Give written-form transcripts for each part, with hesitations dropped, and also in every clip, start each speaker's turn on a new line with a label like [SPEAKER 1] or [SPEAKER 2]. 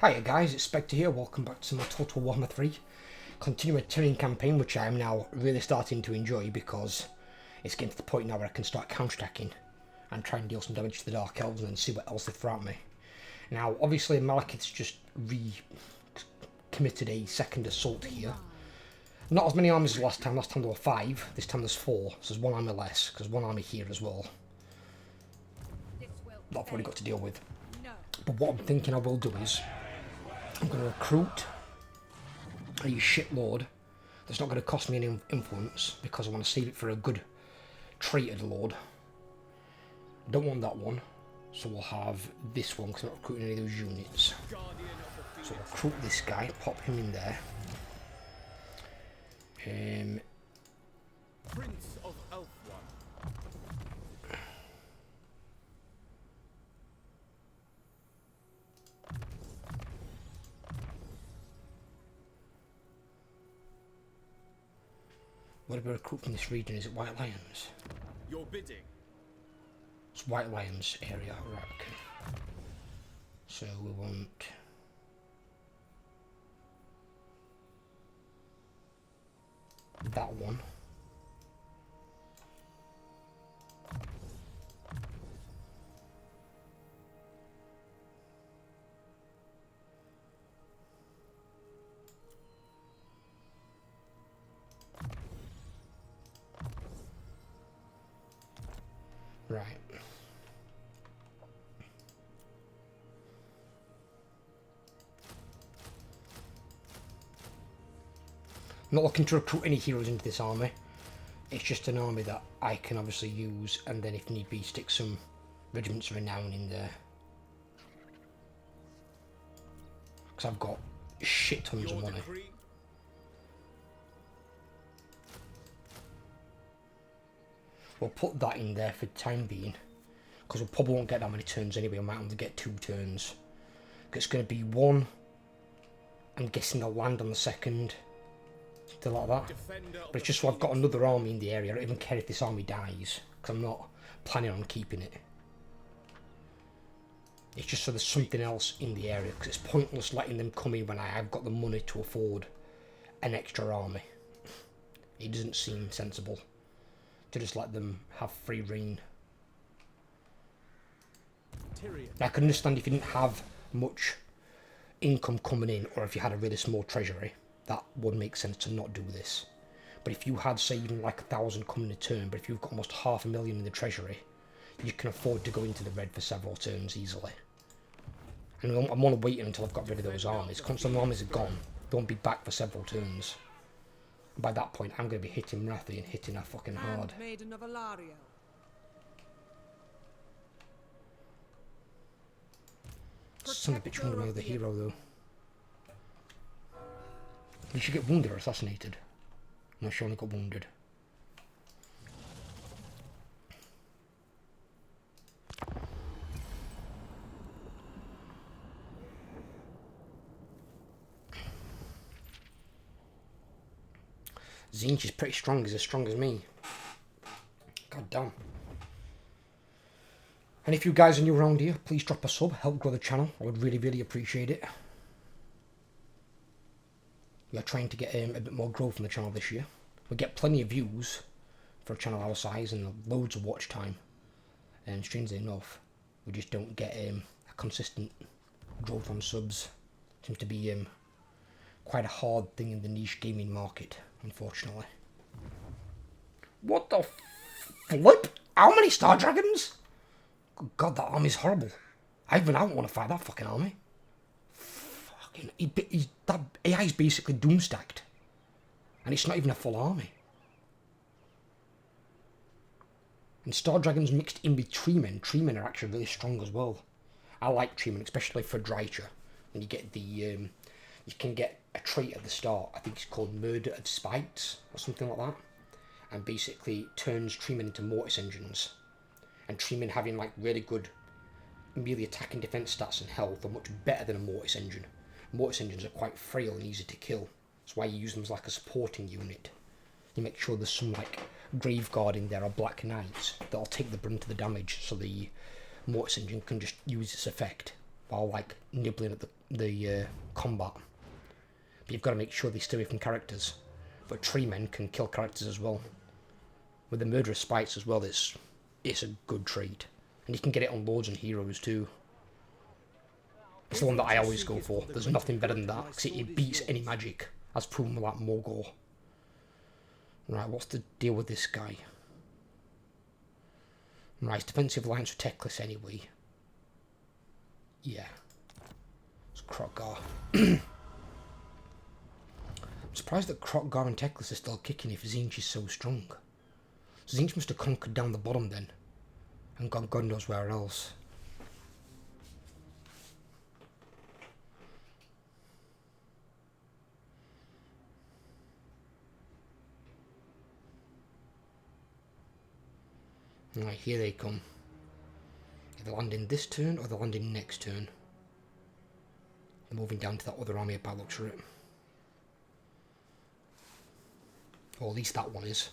[SPEAKER 1] Hiya guys, it's Spectre here, welcome back to my Total Warhammer 3 continuing Tyrion campaign, which I am now really starting to enjoy because it's getting to the point now where I can start counterattacking and try and deal some damage to the Dark Elves and then see what else they throw at me. Now obviously Malekith's just committed a second assault here. Not as many armies as last time there were 5, this time there's 4, so there's 1 army less, because 1 army here as well. That I've already got to deal with. But what I'm thinking I will do is, I'm going to recruit a shitlord that's not going to cost me any influence because I want to save it for a good traitor lord. I don't want that one, so we'll have this one because I'm not recruiting any of those units. So we'll recruit this guy, pop him in there.
[SPEAKER 2] Prince of Elf One.
[SPEAKER 1] What do we recruit from this region? Is it White Lions?
[SPEAKER 2] Your bidding.
[SPEAKER 1] It's White Lions area, right, okay. So we want... that one. Right. I'm not looking to recruit any heroes into this army. It's just an army that I can obviously use, and then if need be stick some regiments of renown in there. Because I've got shit tons of money. We'll put that in there for the time being, because we probably won't get that many turns anyway. I might only get 2 turns. It's going to be 1, I'm guessing they'll land on the second, something like that. But it's just so I've got another army in the area. I don't even care if this army dies, because I'm not planning on keeping it. It's just so there's something else in the area, because it's pointless letting them come in when I have got the money to afford an extra army. It doesn't seem sensible to just let them have free reign.
[SPEAKER 2] Tyrion.
[SPEAKER 1] I can understand if you didn't have much income coming in, or if you had a really small treasury, that would make sense to not do this. But if you had, say, even like 1,000 coming a turn, but if you've got almost 500,000 in the treasury, you can afford to go into the red for several turns easily. And I'm only waiting until I've got rid of those armies. Once the armies are gone, they won't be back for several turns. By that point, I'm going to be hitting Rathi and hitting her fucking hard.
[SPEAKER 3] Maiden of Alario.
[SPEAKER 1] Son of a bitch wanted my other hero, though. Did she get wounded or assassinated? No, she only got wounded. Zinch is pretty strong, he's as strong as me. God damn. And if you guys are new around here, please drop a sub, help grow the channel. I would really, really appreciate it. We are trying to get a bit more growth on the channel this year. We get plenty of views for a channel our size and loads of watch time. And strangely enough, we just don't get a consistent growth on subs. Seems to be quite a hard thing in the niche gaming market, unfortunately. What the flip? How many Star Dragons? Good God, that army's horrible. I don't want to fight that fucking army. Fucking, that AI's basically doom stacked. And it's not even a full army. And Star Dragons mixed in with Treemen. Treemen are actually really strong as well. I like Treemen, especially for Drycha. When you get the, you can get a trait at the start. I think it's called Murder of Spites or something like that. And basically turns Treemen into Mortis engines. And Treemen having like really good melee attack and defense stats and health are much better than a Mortis engine. Mortis engines are quite frail and easy to kill. That's why you use them as like a supporting unit. You make sure there's some like Graveguard in there or Black Knights that'll take the brunt of the damage, so the Mortis engine can just use its effect while like nibbling at the combat. But you've got to make sure they stay away from characters. But tree men can kill characters as well. With the murderous spikes as well, it's a good trait. And you can get it on lords and heroes too. It's the one that I always go for. There's nothing better than that, because it beats any magic, as proven with that Morgul. Right, what's the deal with this guy? Right, it's defensive alliance with Teclis anyway. Yeah. It's Krotgar. I'm surprised that Krotgar and Teclis are still kicking if Tzeentch is so strong. Tzeentch must have conquered down the bottom then. And gone God knows where else. Right, here they come. They're landing this turn or they're landing next turn. They're moving down to that other army by the looks of it. Or at least that one is.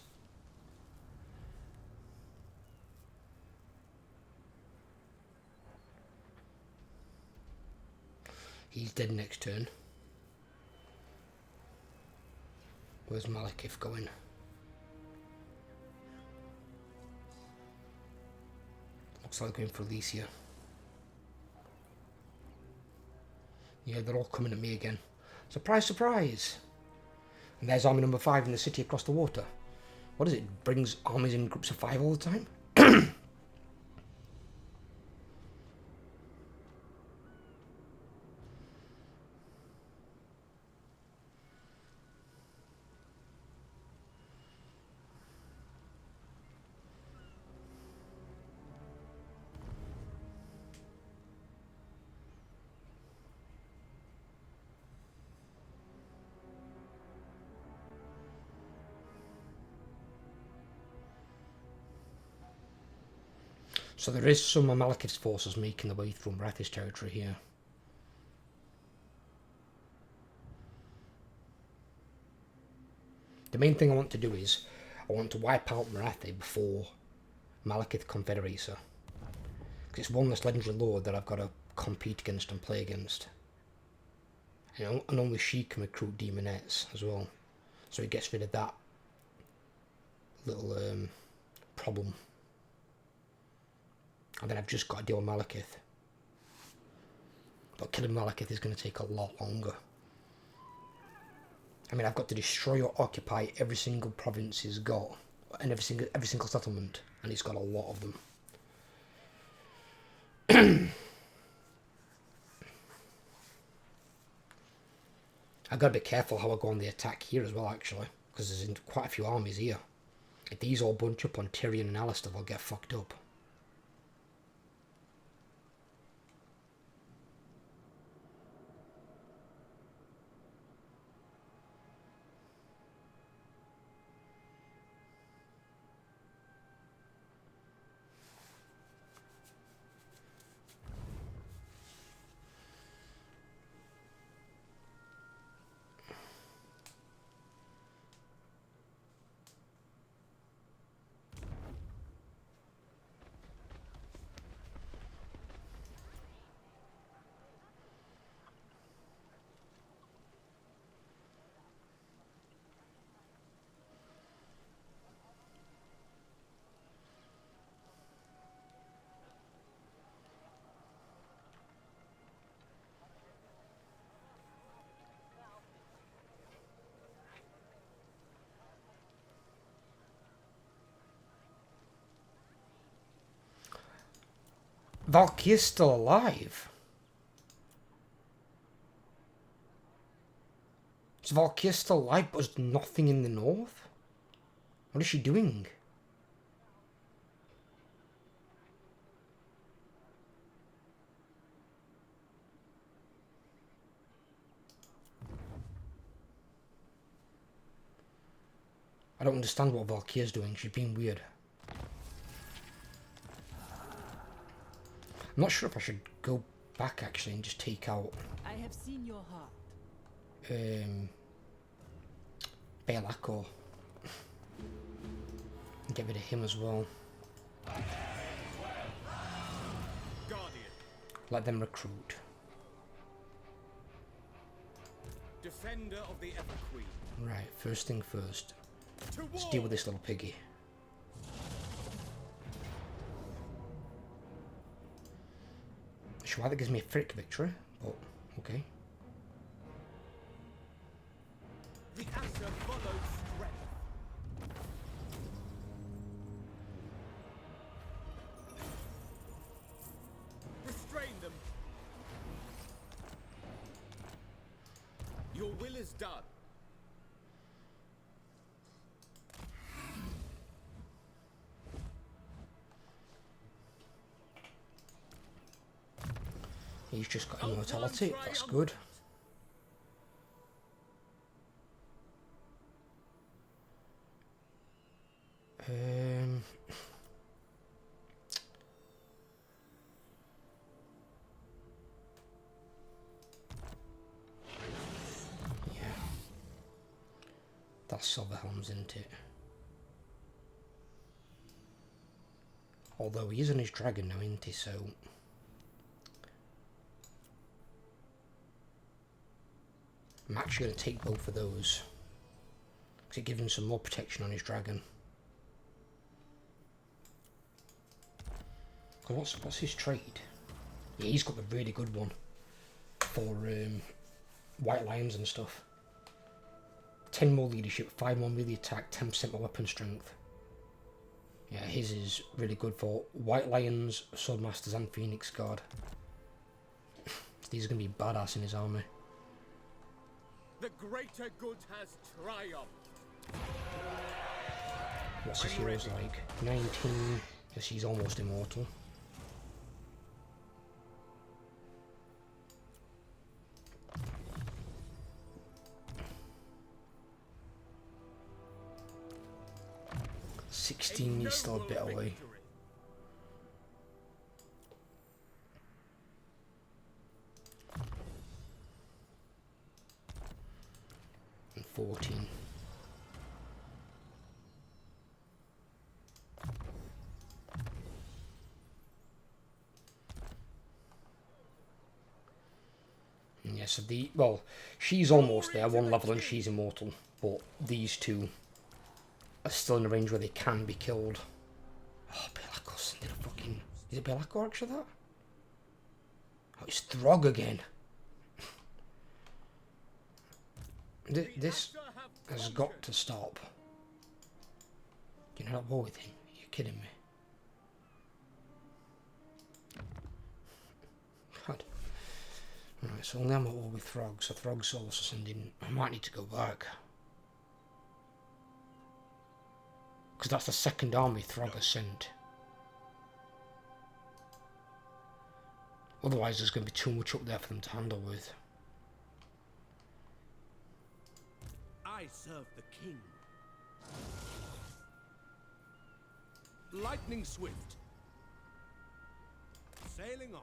[SPEAKER 1] He's dead next turn. Where's Malekith going? Looks like they're going for Alicia. Yeah, they're all coming at me again. Surprise, surprise! And there's army number 5 in the city across the water. What is it? Brings armies in groups of 5 all the time? So there is some of Malekith's forces making their way through Marathis territory here. The main thing I want to do is, I want to wipe out Marathi before Malekith confederates her. Because it's one less legendary lord that I've got to compete against and play against. And only she can recruit demonettes as well. So it gets rid of that little problem. And then I've just got to deal with Malekith. But killing Malekith is going to take a lot longer. I mean, I've got to destroy or occupy every single province he's got. And every single settlement. And he's got a lot of them. I've got to be careful how I go on the attack here as well, actually. Because there's quite a few armies here. If these all bunch up on Tyrion and Alistair, they'll get fucked up. Valkyr's still alive. Is Valkyr still alive, but there's nothing in the north? What is she doing? I don't understand what Valkyr's doing. She's being weird. I'm not sure if I should go back actually and just take out
[SPEAKER 3] I have seen your heart.
[SPEAKER 1] Belako. Get rid of him as well.
[SPEAKER 2] Guardian.
[SPEAKER 1] Let them recruit.
[SPEAKER 2] Defender of the Ever Queen.
[SPEAKER 1] Right, first thing first.
[SPEAKER 2] To
[SPEAKER 1] Let's
[SPEAKER 2] war!
[SPEAKER 1] deal with this little piggy. Sure, that gives me a frick victory, but okay.
[SPEAKER 2] The Asher follows strength. Restrain them. Your will is done.
[SPEAKER 1] He's just got immortality, that's good. Yeah. That's Silver Helms, isn't it? Although he is on his dragon now, isn't he? So I'm actually going to take both of those because it gives him some more protection on his dragon. Cause what's his trade? Yeah, he's got the really good one for White Lions and stuff. 10 more leadership, 5 more melee attack, 10% more weapon strength. Yeah, his is really good for White Lions, Swordmasters and Phoenix Guard. These are going to be badass in his army.
[SPEAKER 2] The greater good has triumphed.
[SPEAKER 1] What's his heroes like? 19. Yes, he's almost immortal. He's still a bit away. And 14. And yeah, so she's almost there, 1 level, and she's immortal. But these two are still in a range where they can be killed. Oh, Belakos did a fucking... Is it Belakor actually that? Oh, it's Throg again. This has got to stop. You're not at war with him? You're kidding me. God. Right, so only I'm at war with Throg, so Throg's also sending... I might need to go back. Because that's the second army Throg has sent. Otherwise there's going to be too much up there for them to handle with.
[SPEAKER 2] I serve the king. Lightning swift. Sailing on.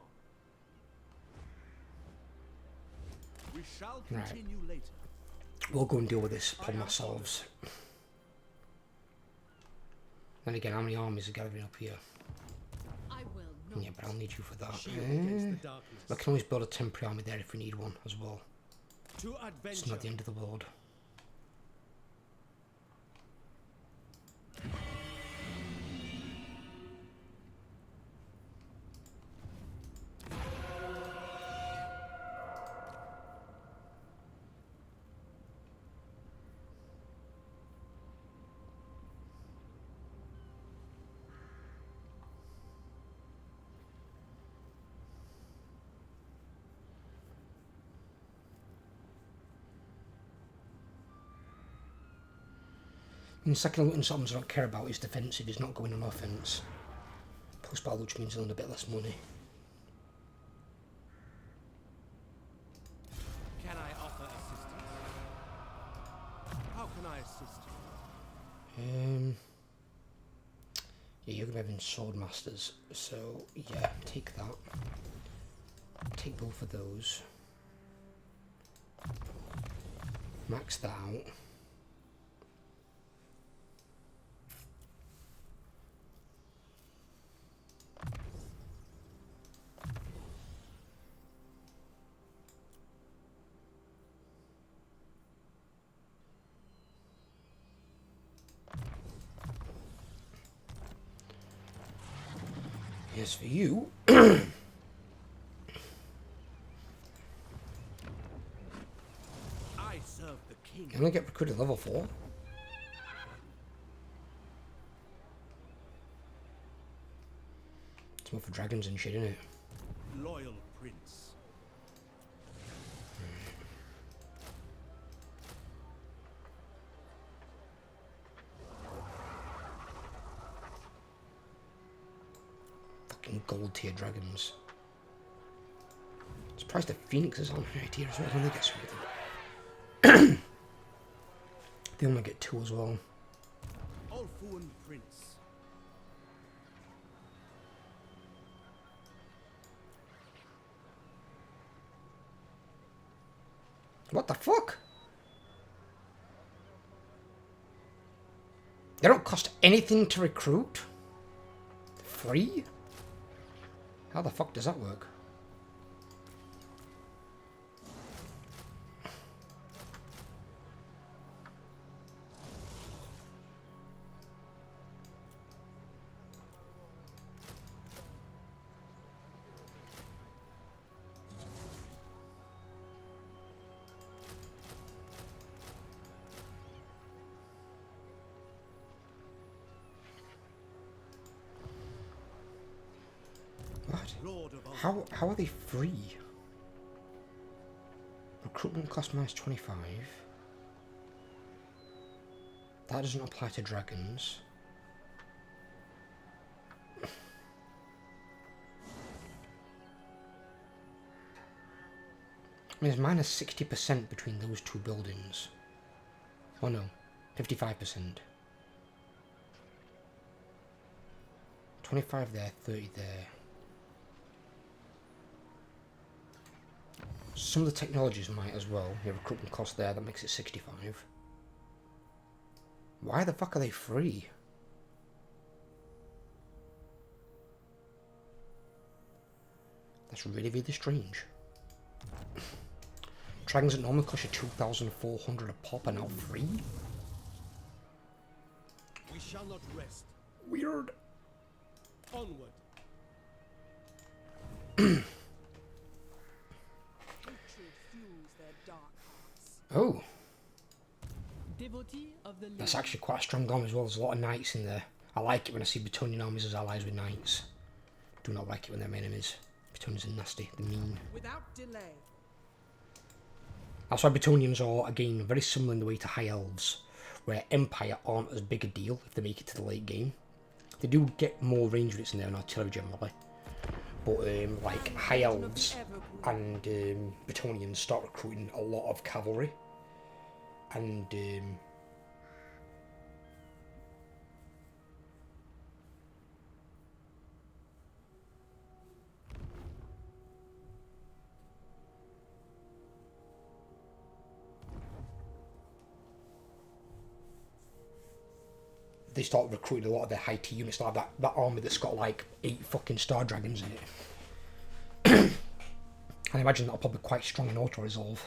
[SPEAKER 2] We shall continue later.
[SPEAKER 1] We'll go and deal with this problem ourselves. Then again, how many armies are gathering up here?
[SPEAKER 3] I will not.
[SPEAKER 1] Yeah, but I'll need you for that.
[SPEAKER 2] Darkness.
[SPEAKER 1] I can always build a temporary army there if we need one as well.
[SPEAKER 2] To
[SPEAKER 1] It's
[SPEAKER 2] adventure.
[SPEAKER 1] not the end of the world. In second looting something I don't care about is defensive, he's not going on offense. Post battle, which means he'll earn a bit less money.
[SPEAKER 2] Can I offer assistance? How can I assist you?
[SPEAKER 1] Yeah, you're gonna be having Swordmasters, so yeah, take that. Take both of those. Max that out. As for you,
[SPEAKER 2] I serve the king.
[SPEAKER 1] you only get recruited level 4. It's more for dragons and shit, isn't it?
[SPEAKER 2] Loyal prince.
[SPEAKER 1] Fucking gold tier dragons. Surprised the phoenixes aren't high tier as well. They get something. They only get 2 as well.
[SPEAKER 2] Ulfuan prince.
[SPEAKER 1] What the fuck? They don't cost anything to recruit? Free? How the fuck does that work? What?
[SPEAKER 2] Lord of
[SPEAKER 1] How are they free? Recruitment cost minus 25. That doesn't apply to dragons. I mean, it's minus 60% between those two buildings. Oh no, 55%. 25 there, 30 there. Some of the technologies might as well. Your recruitment cost there, that makes it 65. Why the fuck are they free? That's really, really strange. Dragons that normally cost you 2,400 a pop are now free?
[SPEAKER 2] We shall not rest.
[SPEAKER 1] Weird.
[SPEAKER 2] Onward.
[SPEAKER 3] Hatred fuels their dark hearts.
[SPEAKER 1] Oh,
[SPEAKER 3] Devotee of the
[SPEAKER 1] that's
[SPEAKER 3] Lord.
[SPEAKER 1] actually quite a strong army as well. There's a lot of knights in there. I like it when I see Bretonian armies as allies with knights. Do not like it when they're enemies. Bretonians are nasty, they're mean.
[SPEAKER 3] Without delay.
[SPEAKER 1] That's why Bretonians are, again, very similar in the way to High Elves, where Empire aren't as big a deal if they make it to the late game. They do get more range units in there and artillery generally. But like High Elves and Bretonians start recruiting a lot of cavalry. And they start recruiting a lot of their high T units, like that army that's got like 8 fucking Star Dragons in it. I imagine that'll probably be quite strong in auto-resolve.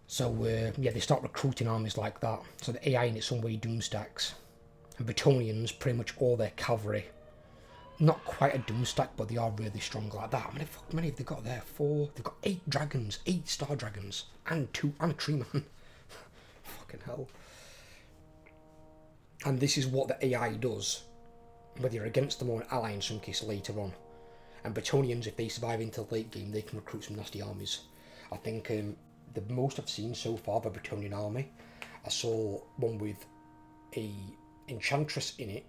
[SPEAKER 1] So yeah, they start recruiting armies like that. So the AI in its own way doom stacks. And Bretonians, pretty much all their cavalry, not quite a doom stack, but they are really strong like that. How many have they got there? 4. They've got 8 dragons, 8 Star Dragons, and 2 and a tree man. Fucking hell. And this is what the AI does, whether you're against them or an ally in some case later on. And Bretonians, if they survive into the late game, they can recruit some nasty armies. I think the most I've seen so far of a Bretonian army, I saw one with a enchantress in it,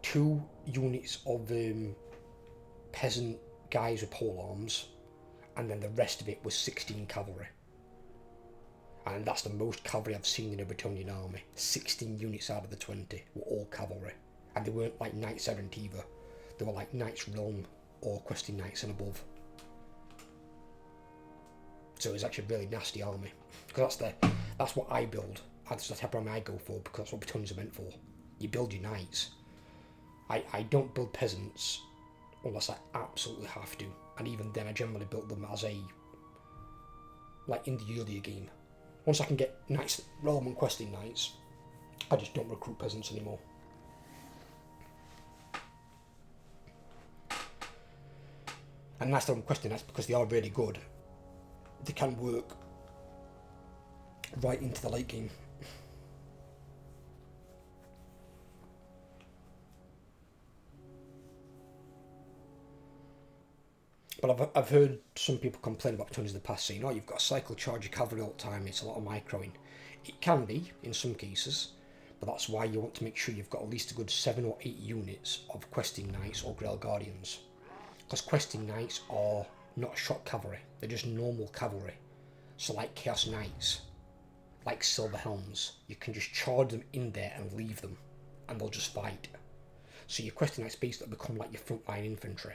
[SPEAKER 1] 2 units of peasant guys with pole arms, and then the rest of it was 16 cavalry. And that's the most cavalry I've seen in a Bretonian army. 16 units out of the 20 were all cavalry. And they weren't like Knights Errant either. They were like Knights Realm or Questing Knights and above. So it was actually a really nasty army. Because that's what I build. That's the type of army I go for, because that's what Bretonians are meant for. You build your knights. I don't build peasants unless I absolutely have to. And even then I generally build them as a, like in the earlier game. Once I can get Knights Realm and Questing Knights, I just don't recruit peasants anymore. And that's the question. That's because they are really good. They can work right into the late game. But I've heard some people complain about tunnels in the past, saying, "Oh, you've got to cycle charge your cavalry all the time. It's a lot of microing." It can be in some cases, but that's why you want to make sure you've got at least a good 7 or 8 units of questing knights or Grail Guardians, because questing knights are not shock cavalry; they're just normal cavalry. So, like Chaos Knights, like Silver Helms, you can just charge them in there and leave them, and they'll just fight. So your questing knights basically become like your frontline infantry.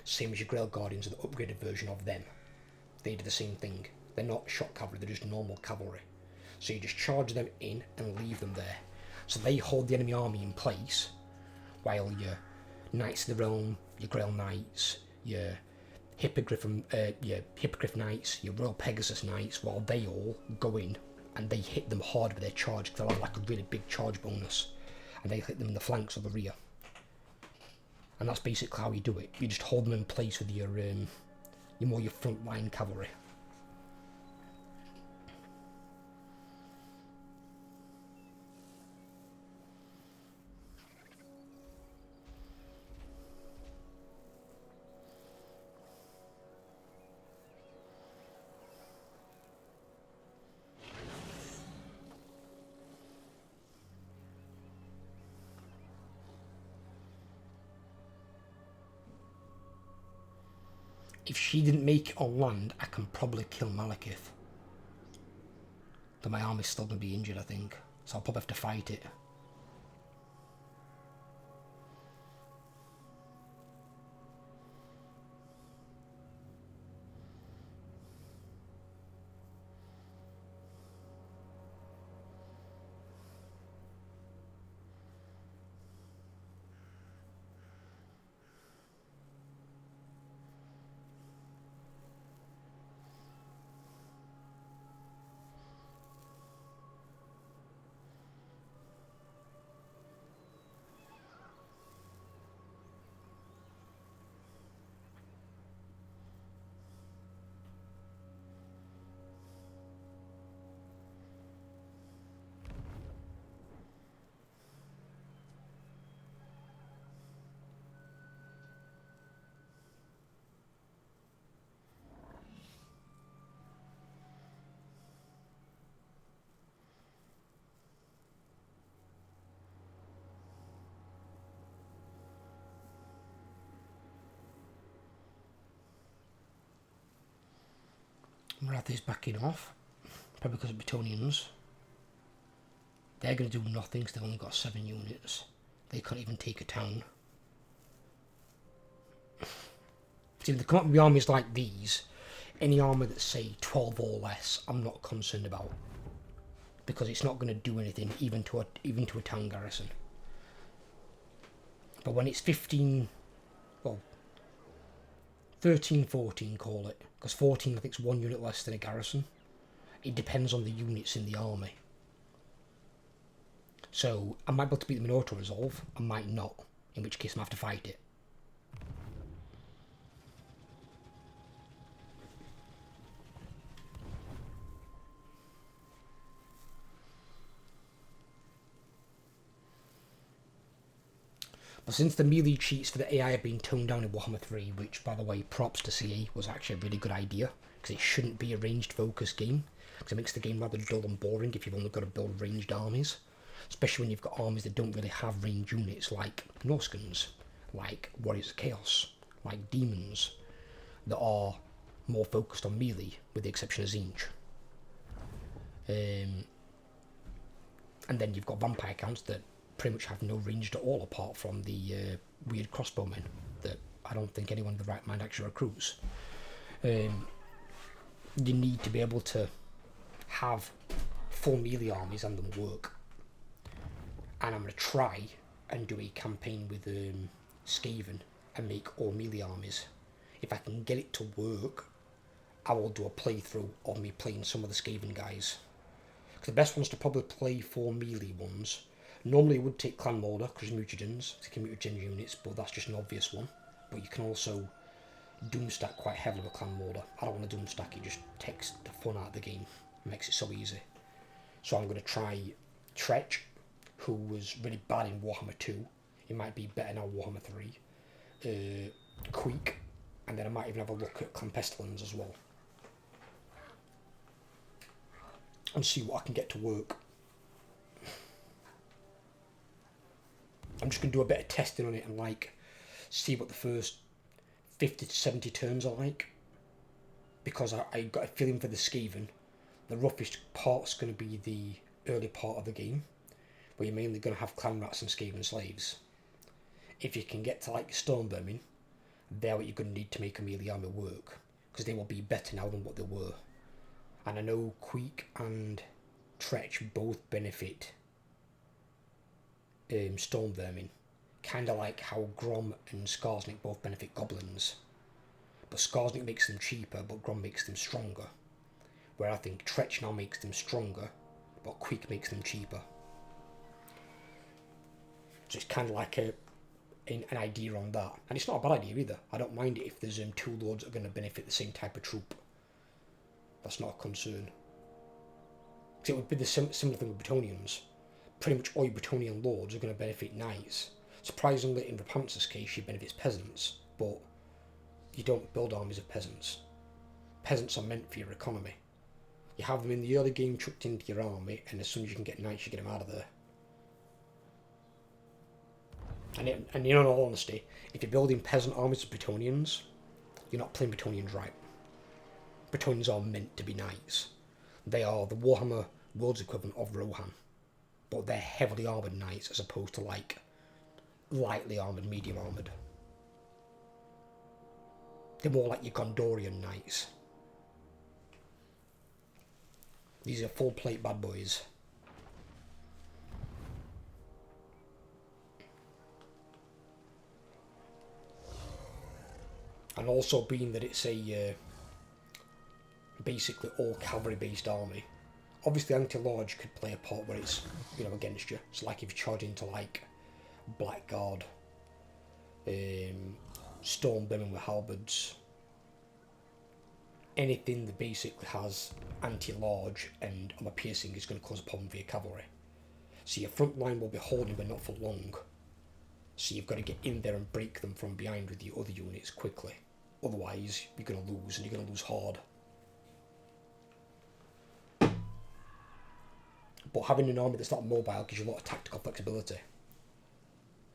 [SPEAKER 1] Same as your Grail Guardians are the upgraded version of them. They do the same thing. They're not shock cavalry, they're just normal cavalry. So you just charge them in and leave them there. So they hold the enemy army in place, while your Knights of the Realm, your Grail Knights, your Hippogriff Knights, your Royal Pegasus Knights, while they all go in and they hit them hard with their charge, because they'll have like a really big charge bonus. And they hit them in the flanks or the rear. And that's basically how you do it. You just hold them in place with your frontline cavalry. If she didn't make it on land, I can probably kill Malekith. But my army's still going to be injured, I think. So I'll probably have to fight it. Marathi is backing off, probably because of Bretonians. They're going to do nothing because they've only got 7 units. They can't even take a town. See, if they come up with armies like these, any army that's, say, 12 or less, I'm not concerned about. Because it's not going to do anything, even to a town garrison. But when it's 15, well, 13, 14, call it. Because 14, I think, is 1 unit less than a garrison. It depends on the units in the army. So, I might be able to beat them in auto-resolve, I might not. In which case, I might have to fight it. But since the melee cheats for the AI have been toned down in Warhammer 3, which, by the way, props to CA, was actually a really good idea, because it shouldn't be a ranged focus game, because it makes the game rather dull and boring if you've only got to build ranged armies, especially when you've got armies that don't really have ranged units, like Norscans, like Warriors of Chaos, like Demons, that are more focused on melee, with the exception of Zinch. And then you've got vampire counts that pretty much have no ranged at all, apart from the weird crossbowmen that I don't think anyone in the right mind actually recruits. You need to be able to have full melee armies and them work. And I'm going to try and do a campaign with Skaven and make all melee armies. If I can get it to work, I will do a playthrough of me playing some of the Skaven guys. Because the best ones to probably play for melee ones, normally it would take Clan Morder, because mutagens, to mutagen units, but that's just an obvious one. But you can also doom stack quite heavily with clan mortar. I don't want to doom stack, it just takes the fun out of the game. It makes it so easy. So I'm going to try Tretch, who was really bad in Warhammer 2. He might be better now Warhammer 3. Queek, and then I might even have a look at Clan Pestilence as well. And see what I can get to work. I'm just going to do a bit of testing on it and like see what the first 50 to 70 turns are like. Because I got a feeling for the Skaven. The roughest part's going to be the early part of the game, where you're mainly going to have clan rats and Skaven slaves. If you can get to like Stormvermin, they're what you're going to need to make a melee army work, because they will be better now than what they were. And I know Queek and Tretch both benefit Stormvermin, kind of like how Grom and Skarsnik both benefit goblins. But Skarsnik makes them cheaper, but Grom makes them stronger. Where I think Tretch now makes them stronger, but Queek makes them cheaper. So it's kind of like an idea on that. And it's not a bad idea either. I don't mind it if there's two lords that are going to benefit the same type of troop. That's not a concern. Because it would be the similar thing with Bretonnians. Pretty much all your Bretonnian lords are going to benefit knights. Surprisingly, in Rapunzel's case, she benefits peasants, but you don't build armies of peasants. Peasants are meant for your economy. You have them in the early game chucked into your army, and as soon as you can get knights, you get them out of there. And in all honesty, if you're building peasant armies of Bretonnians, you're not playing Bretonnians right. Bretonnians are meant to be knights. They are the Warhammer World's equivalent of Rohan. But they're heavily armoured knights as opposed to like lightly armoured, medium armoured. They're more like your Gondorian knights. These are full plate bad boys. And also being that it's a basically all cavalry based army. Obviously anti-large could play a part where it's, you know, against you. So like if you charge into like Blackguard, Stormvermin with halberds, anything that basically has anti-large and armor piercing is going to cause a problem for your cavalry. So your front line will be holding but not for long. So you've got to get in there and break them from behind with your other units quickly. Otherwise you're going to lose, and you're going to lose hard. But having an army that's not mobile gives you a lot of tactical flexibility.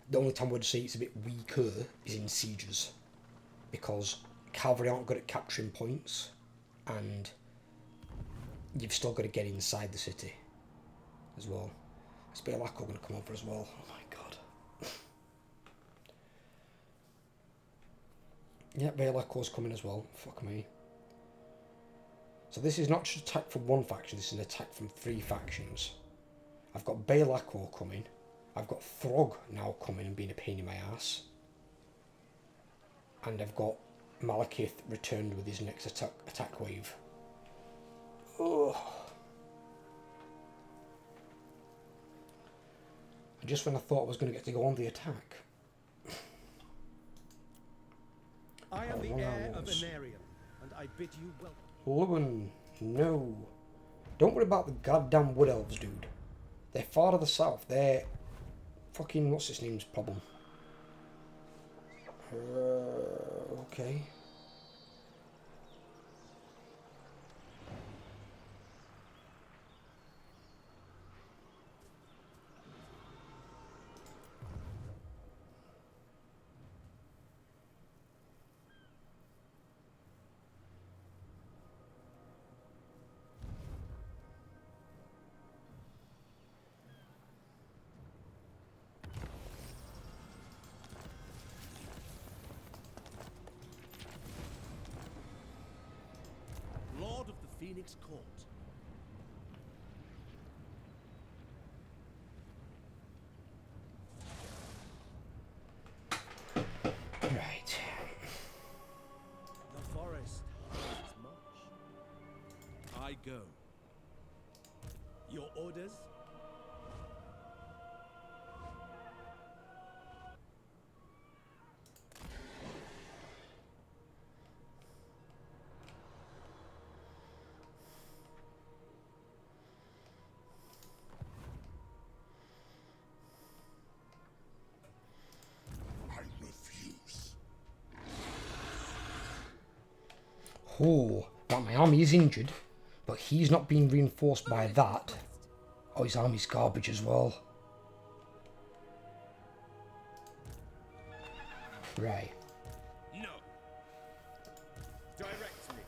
[SPEAKER 1] The only time I would say it's a bit weaker is in sieges, because cavalry aren't good at capturing points, and you've still got to get inside the city as well. There's a bit of Lacko going to come over as well. Oh my god. Yeah, Lacko's coming as well. Fuck me. So this is not just an attack from one faction, this is an attack from 3 factions. I've got Baelakor coming. I've got Throg now coming and being a pain in my ass. And I've got Malekith returned with his next attack wave. Ugh. And just when I thought I was going to get to go on the attack.
[SPEAKER 2] I am the heir of Anarion, and I bid you welcome.
[SPEAKER 1] Lewin, no. Don't worry about the goddamn Wood Elves, dude. They're far to the south. They're fucking, what's his name's problem? Okay.
[SPEAKER 2] Lord of the Phoenix Court.
[SPEAKER 1] Right.
[SPEAKER 2] The forest is much. I go. Your orders?
[SPEAKER 1] Oh, right, my army is injured, but he's not being reinforced by that. Oh, his army's garbage as well. Right.
[SPEAKER 2] No. Direct me.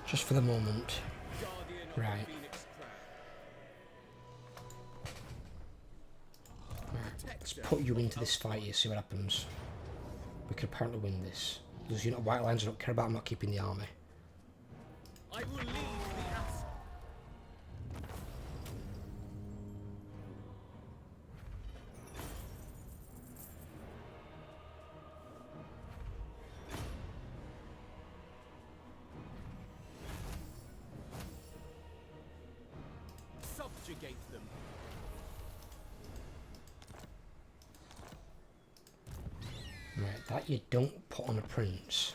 [SPEAKER 1] Just for the moment.
[SPEAKER 2] Guardian of
[SPEAKER 1] Right.
[SPEAKER 2] the Phoenix Crown.
[SPEAKER 1] Let's put you into this fight here, see what happens. We could apparently win this. Those unit of white lines I don't care about, I'm not keeping the army.
[SPEAKER 2] I will lead the ass. Subjugate them.
[SPEAKER 1] Right, that you don't put on a prince.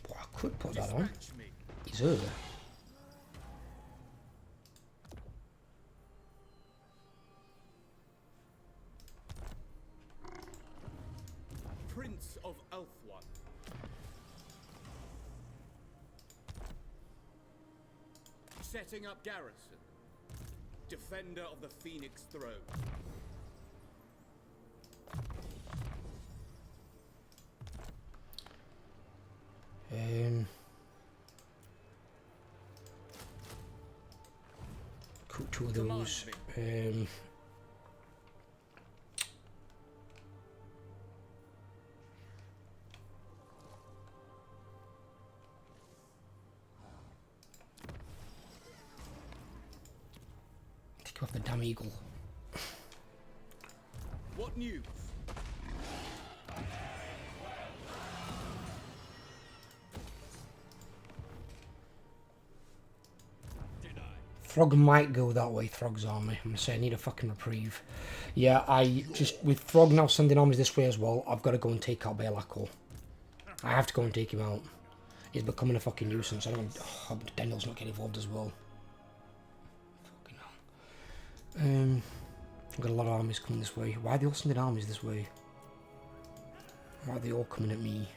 [SPEAKER 1] But I could put that on.
[SPEAKER 2] Dispatch me.
[SPEAKER 1] He's over.
[SPEAKER 2] Prince of Elfwan. Setting up garrison. Defender of the Phoenix Throne.
[SPEAKER 1] Cook two of those. Take off the damn eagle.
[SPEAKER 2] What news?
[SPEAKER 1] Throg might go that way, Throg's army. I'm gonna say I need a fucking reprieve. Yeah, I just, with Throg now sending armies this way as well, I've got to go and take out Be'lakor. I have to go and take him out. He's becoming a fucking nuisance. I don't. Oh, Daniel's not getting involved as well. Fucking hell. I've got a lot of armies coming this way. Why are they all sending armies this way? Why are they all coming at me?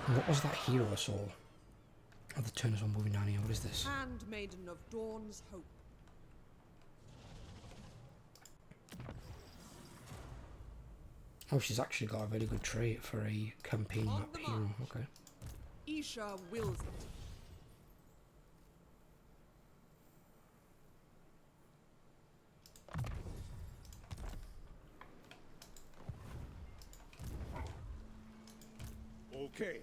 [SPEAKER 1] What was that hero I saw? Oh, the turners are moving down here. What is this?
[SPEAKER 3] Handmaiden of Dawn's Hope.
[SPEAKER 1] Oh, she's actually got a very good trait for a campaign
[SPEAKER 3] On
[SPEAKER 1] map
[SPEAKER 3] the
[SPEAKER 1] hero.
[SPEAKER 3] march.
[SPEAKER 1] Okay.
[SPEAKER 3] Isha wills it.
[SPEAKER 2] Okay.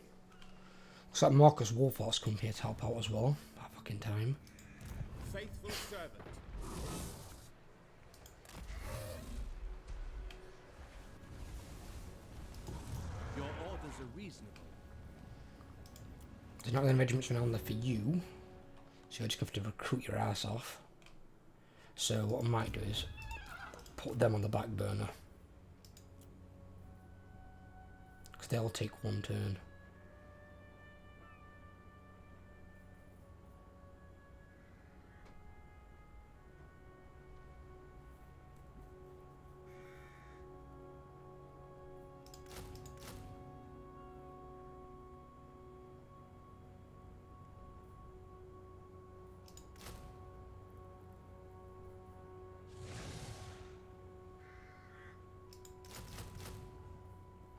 [SPEAKER 1] Looks like Marcus Wolfhard's come here to help out as well. About fucking time.
[SPEAKER 2] Faithful servant. Your orders are reasonable.
[SPEAKER 1] There's not any regiments around there for you. So you just have to recruit your ass off. So what I might do is put them on the back burner. Because they'll take one turn.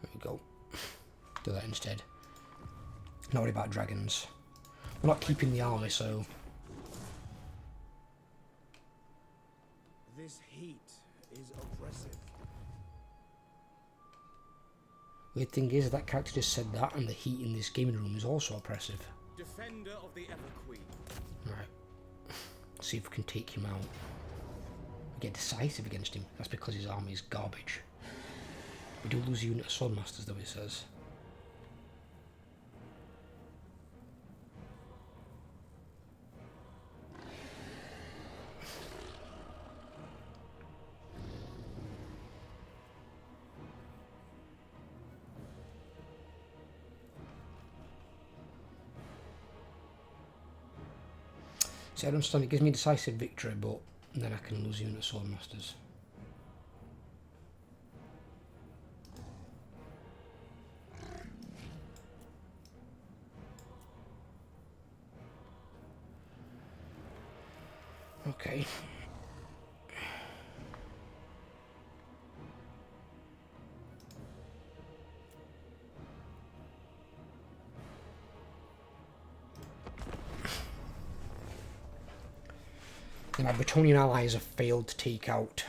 [SPEAKER 1] There we go. Do that instead. Not worry about dragons. We're not keeping the army, so
[SPEAKER 2] This heat is oppressive.
[SPEAKER 1] weird thing is that character just said that, and the heat in this gaming room is also oppressive.
[SPEAKER 2] Defender of the Ever Queen.
[SPEAKER 1] Right. See if we can take him out. We get decisive against him. That's because his army is garbage. We do lose a unit of Swordmasters, though, it says. See, I don't understand. It gives me decisive victory, but then I can lose a unit of Swordmasters. Okay. Then my Bretonian allies have failed to take out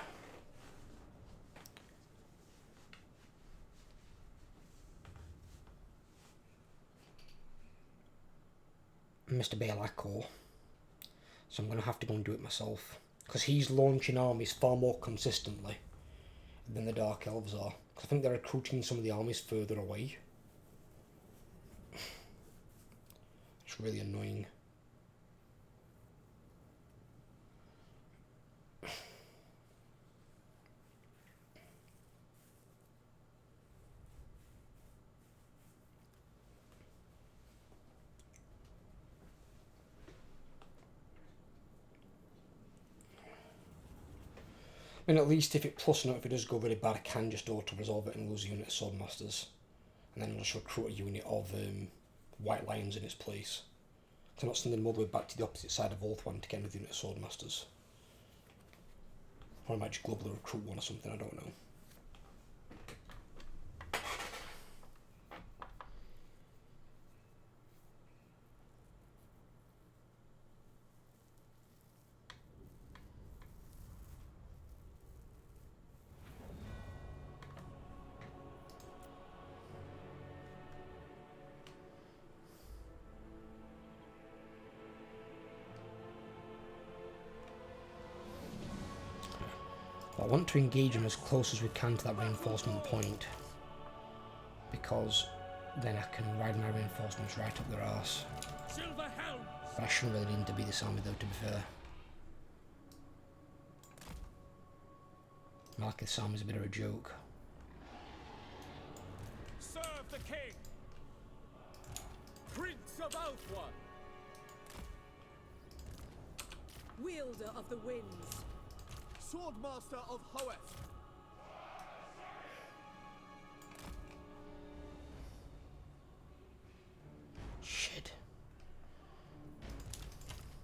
[SPEAKER 1] Mr. Be'lakor. So I'm going to have to go and do it myself. Because he's launching armies far more consistently than the Dark Elves are. Because I think they're recruiting some of the armies further away. It's really annoying. I mean, at least if it plus note, if it does go really bad, I can just auto-resolve it and lose a unit of Swordmasters. And then I'll just recruit a unit of White Lions in its place. So I'm not sending them all the way back to the opposite side of Ulthuan to get another unit of Swordmasters. Or I might just globally recruit one or something, I don't know. I want to engage them as close as we can to that reinforcement point, because then I can ride my reinforcements right up their arse. But I shouldn't really need to be this army though, to be fair. I like this army's a bit of a joke.
[SPEAKER 2] Serve the king! Prince of Ulthuan!
[SPEAKER 3] Wielder of the winds.
[SPEAKER 2] Swordmaster of Hoeth!
[SPEAKER 1] Shit.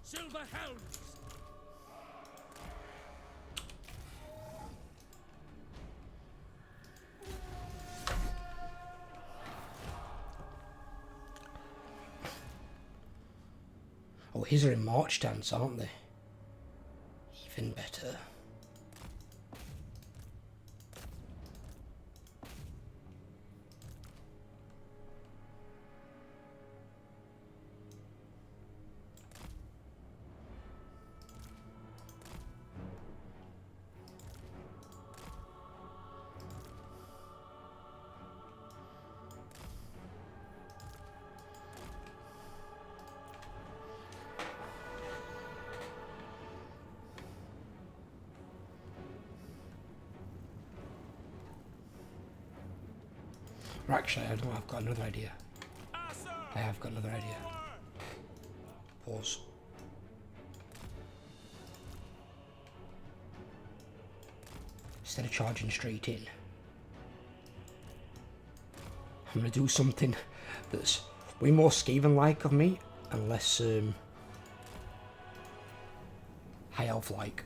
[SPEAKER 2] Silver Helms!
[SPEAKER 1] Oh, his are in march stance, aren't they? Even better. Actually, I don't know, I've got another idea. I have got another idea. Pause. Instead of charging straight in, I'm going to do something that's way more Skaven-like of me, and less High Elf-like.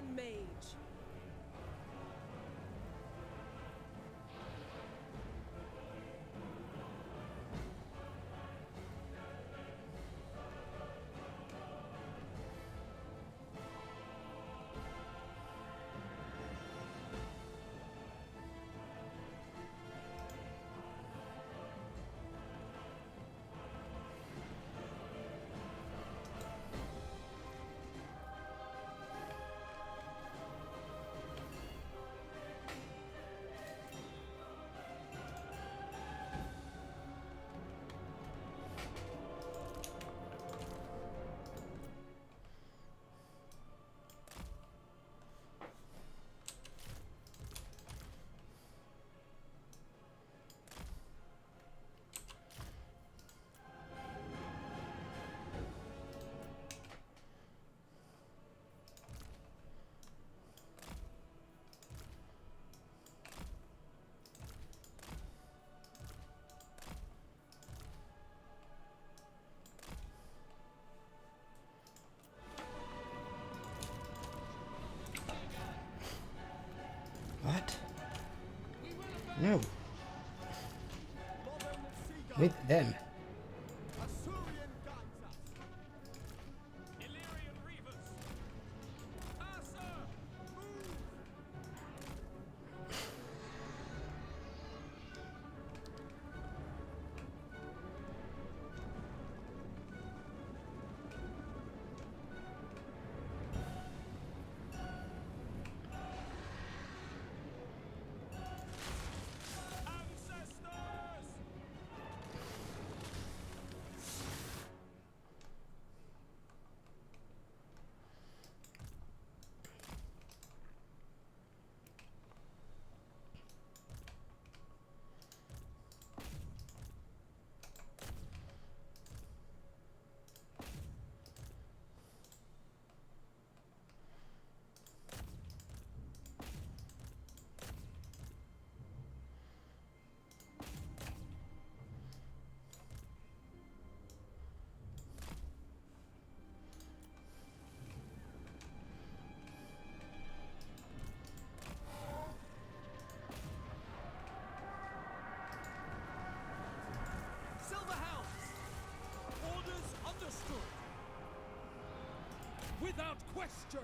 [SPEAKER 3] man mage.
[SPEAKER 1] What? No. With them.
[SPEAKER 2] Assyrian guides us. Illyrian reavers. Asa, move. Ancestors. Silverhounds! Orders understood. Without question.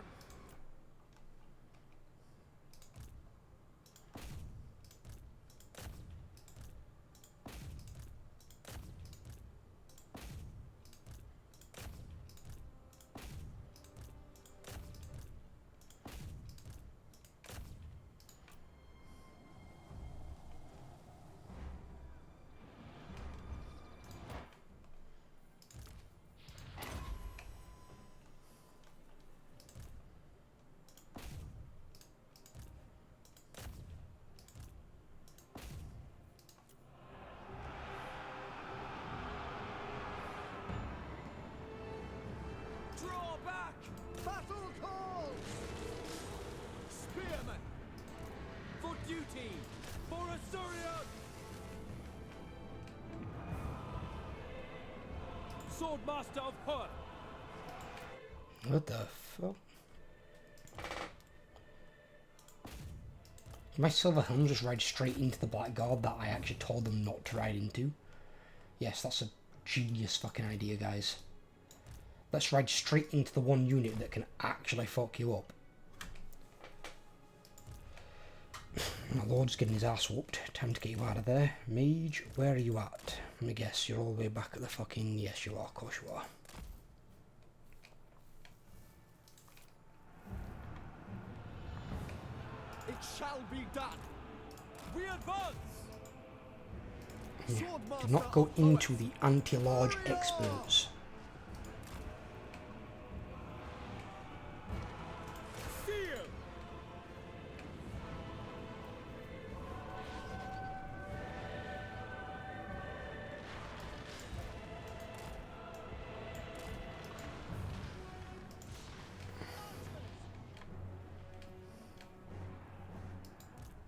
[SPEAKER 2] Draw back! Battle calls! Spearmen! For duty! For Assyrian! Swordmaster of Hur!
[SPEAKER 1] What the fuck? My silver helm just ride straight into the blackguard that I actually told them not to ride into. Yes, that's a genius fucking idea, guys. Let's ride straight into the one unit that can actually fuck you up. My lord's getting his ass whooped. Time to get you out of there. Mage, where are you at? Let me guess, you're all the way back at the fucking... Yes, you are, of course you are.
[SPEAKER 2] It shall be done! We advance!
[SPEAKER 1] Yeah. Do not go into the anti-large experts.
[SPEAKER 2] Seal!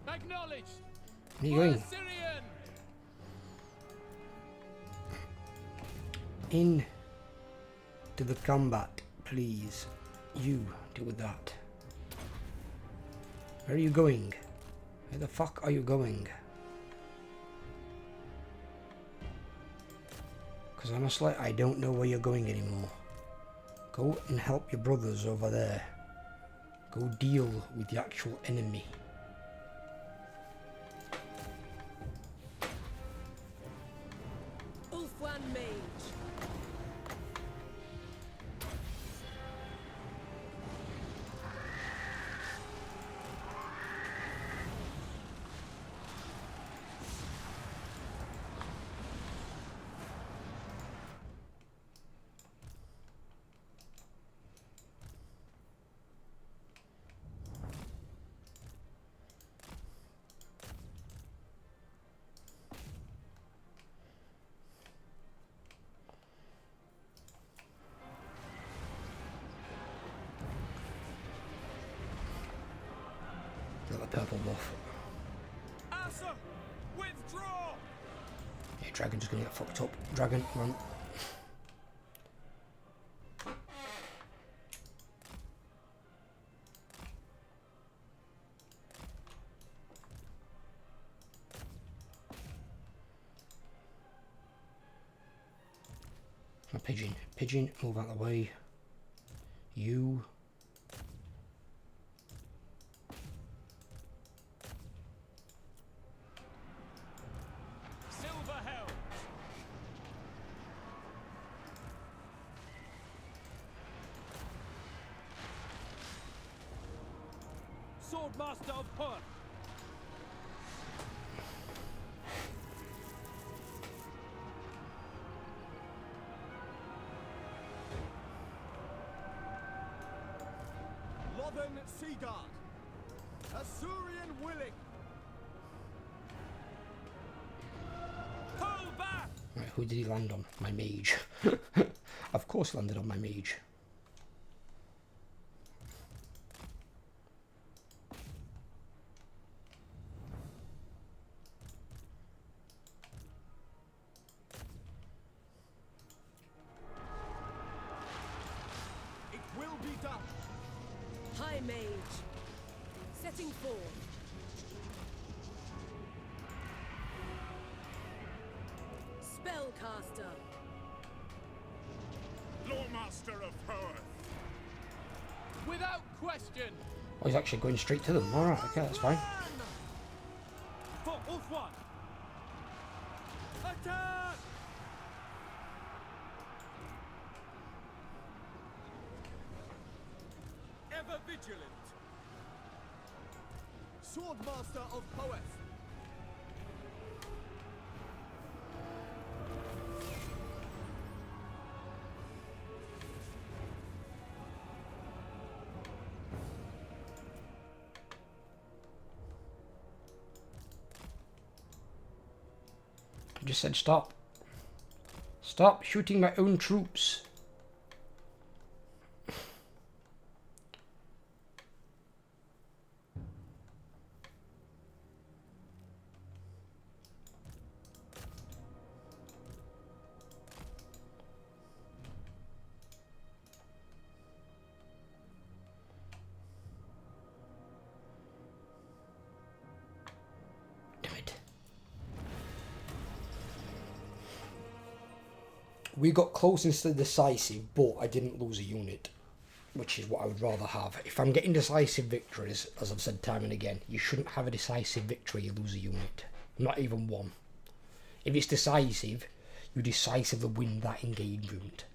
[SPEAKER 2] Acknowledged!
[SPEAKER 1] Where are you
[SPEAKER 2] For
[SPEAKER 1] going?
[SPEAKER 2] Assyrian!
[SPEAKER 1] In to the combat, please. You deal with that. Where are you going? Where the fuck are you going? Because honestly, I don't know where you're going anymore. Go and help your brothers over there. Go deal with the actual enemy.
[SPEAKER 3] Ulfwan Mage.
[SPEAKER 1] Got the purple buff.
[SPEAKER 2] Asa, withdraw!
[SPEAKER 1] Yeah, Dragon's gonna get fucked up. Dragon, run. A pigeon. Pigeon, move out of the way. You.
[SPEAKER 2] Silver Helm! Swordmaster of Perth! Lothen Seaguard! Assyrian Willing! Pull back!
[SPEAKER 1] Right, who did he land on? My mage. Of course he landed on my mage.
[SPEAKER 2] It will be done!
[SPEAKER 3] High Mage. Setting forth. Spellcaster.
[SPEAKER 2] Lawmaster of Perth! Without question!
[SPEAKER 1] Oh, he's actually going straight to them. Alright, okay, that's fine.
[SPEAKER 2] For Ulfwan! Attack! Ever vigilant! Swordmaster of Poeth!
[SPEAKER 1] I just said stop. Stop shooting my own troops. Damn it. We got close instead of decisive, but I didn't lose a unit, which is what I would rather have. If I'm getting decisive victories, as I've said time and again, you shouldn't have a decisive victory, you lose a unit. Not even one. If it's decisive, you decisively win that engagement,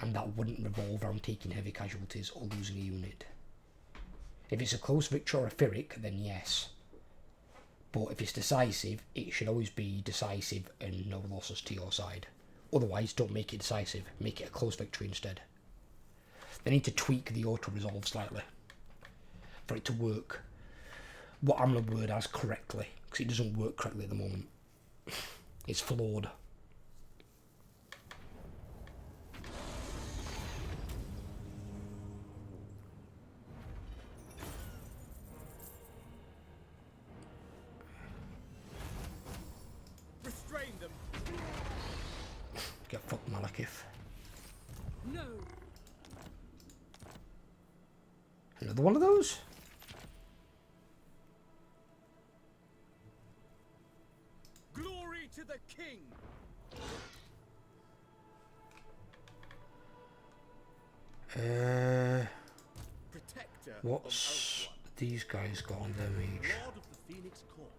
[SPEAKER 1] and that wouldn't revolve around taking heavy casualties or losing a unit. If it's a close victory or a Pyrrhic, then yes. But if it's decisive, it should always be decisive and no losses to your side. Otherwise, don't make it decisive. Make it a close victory instead. They need to tweak the auto-resolve slightly for it to work what I'm going to word as correctly, because it doesn't work correctly at the moment. It's flawed.
[SPEAKER 2] Restrain them!
[SPEAKER 1] Get fucked, Malekith.
[SPEAKER 3] No.
[SPEAKER 1] Another one of those?
[SPEAKER 2] to the king. Protector
[SPEAKER 1] What's
[SPEAKER 2] of
[SPEAKER 1] these guys got on their mage?
[SPEAKER 4] Lord of the Phoenix Court.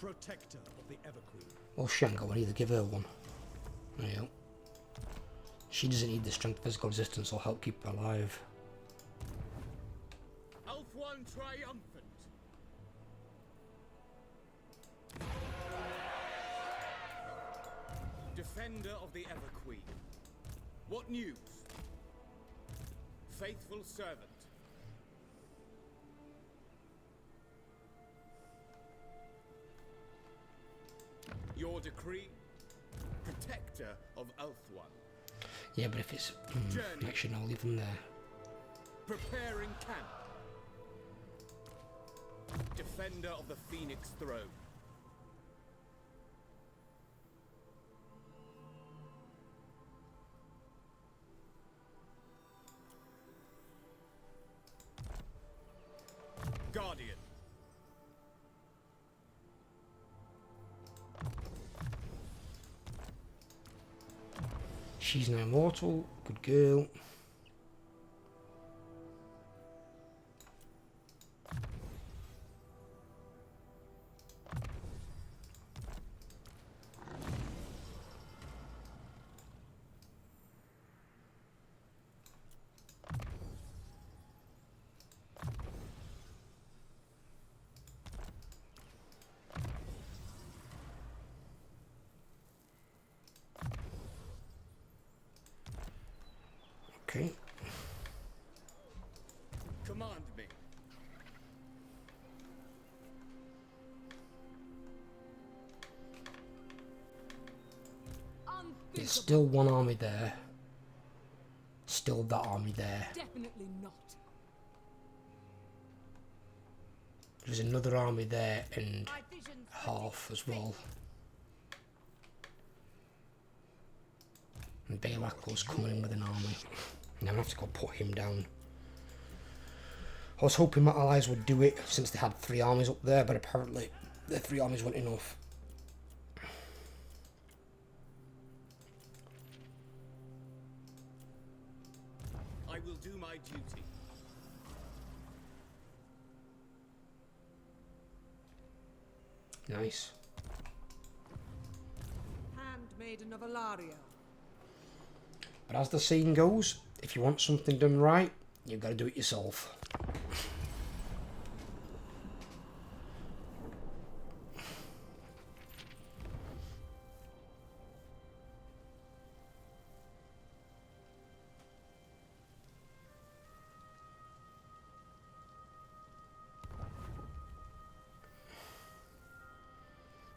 [SPEAKER 4] Protector of the Everqueen.
[SPEAKER 1] Well, she ain't got one either. Give her one. There you go. She doesn't need the strength physical resistance or help keep her alive.
[SPEAKER 2] Elf One triumphant. Defender of the Everqueen. What news? Faithful servant. Your decree? Protector of Elf One.
[SPEAKER 1] Yeah, but if it's... actually, no, I'll leave them there.
[SPEAKER 2] Preparing camp. Defender of the Phoenix Throne. Guardian.
[SPEAKER 1] She's now immortal. Good girl. Okay.
[SPEAKER 2] Command me.
[SPEAKER 1] There's still one army there. Still that army there.
[SPEAKER 3] Definitely not.
[SPEAKER 1] There's another army there and
[SPEAKER 3] My vision's
[SPEAKER 1] half as well. And Balak's coming in with an army. Now I'm gonna have to go put him down. I was hoping my allies would do it since they had 3 armies up there, but apparently their 3 armies weren't enough.
[SPEAKER 2] I will do my duty.
[SPEAKER 1] Nice.
[SPEAKER 3] handmaiden of Alaria.
[SPEAKER 1] But as the saying goes, if you want something done right, you've got to do it yourself.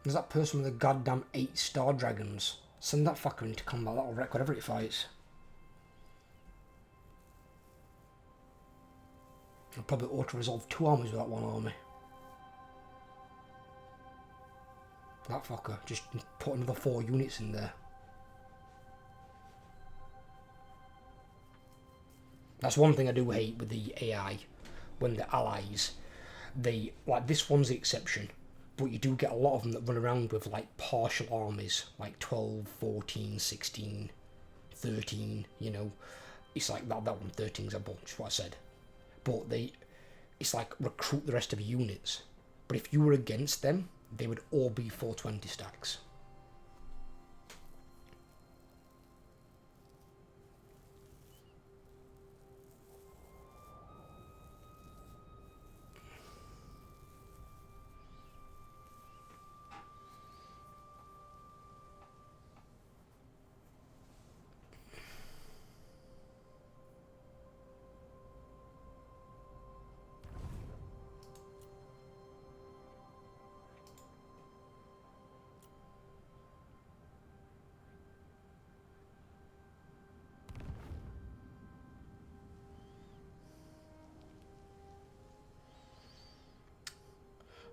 [SPEAKER 1] There's that person with the goddamn 8 star dragons. Send that fucker into combat, that'll wreck whatever it fights. I'll probably auto-resolve 2 armies with that 1 army. That fucker, just put another 4 units in there. That's one thing I do hate with the AI, when the allies, they, like this one's the exception. But you do get a lot of them that run around with like partial armies, like 12, 14, 16, 13, you know. It's like that one, 13 example, which is what I said. But it's like recruit the rest of the units. But if you were against them, they would all be 420 stacks.